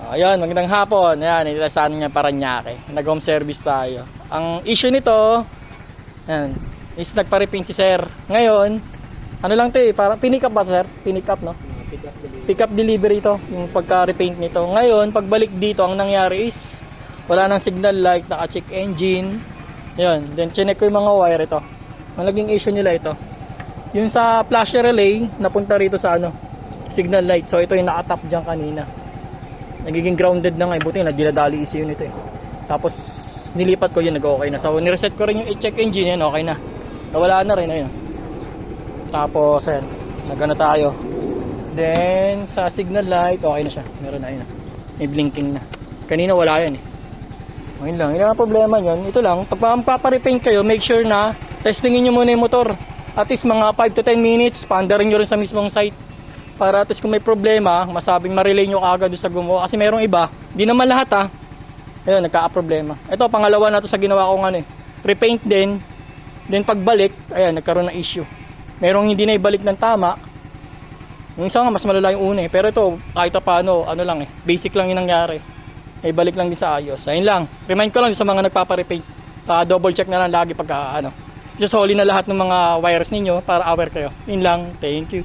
Ayan, magandang hapon. Ayan, ito sa amin nga Paranaque. Nag-home service tayo. Ang issue nito, ayan, is nagpa-repaint si sir. Ngayon, ano lang to para pinick up ba sir? Pinick up, no? Pick up delivery to, yung pagka-repaint nito. Ngayon, pagbalik dito, ang nangyari is wala nang signal light, naka-check engine. Ayan, then chinek ko yung mga wire ito. Ang naging issue nila ito. Yung sa flasher relay, napunta rito sa signal light. So ito yung naka-tap dyan kanina. Nagiging grounded na nga, buti na dinadali ECU nito eh. Tapos nilipat ko yun, nag-okay na. So nireset ko rin yung check engine, yan okay na. Nawala na rin, ayun. Tapos ayan, nagano tayo. Then sa signal light, okay na siya. Meron na, ayun. May blinking na. Kanina wala yan eh. Ayun lang, yun ang problema nyon. Ito lang, pag magpaparepaint kayo, make sure na testingin nyo muna yung motor. At least mga 5 to 10 minutes, paandarin nyo rin sa mismong site. Para at least kung may problema, masabing ma-relay nyo agad sa gumawa. Kasi merong iba, di naman lahat ayun, nagka-problema. Ito, pangalawa na to sa ginawa kong repaint din. Then pagbalik, ayan, nagkaroon ng issue. Merong hindi na ibalik ng tama. Yung isa nga, mas malala yung una eh. Pero ito, kahit paano, lang basic lang yung nangyari. Ibalik lang din sa ayos. Ayun lang, remind ko lang sa mga nagpapa-repaint. Double check na lang lagi pagka just holy na lahat ng mga wires ninyo para aware kayo. Yun lang, thank you.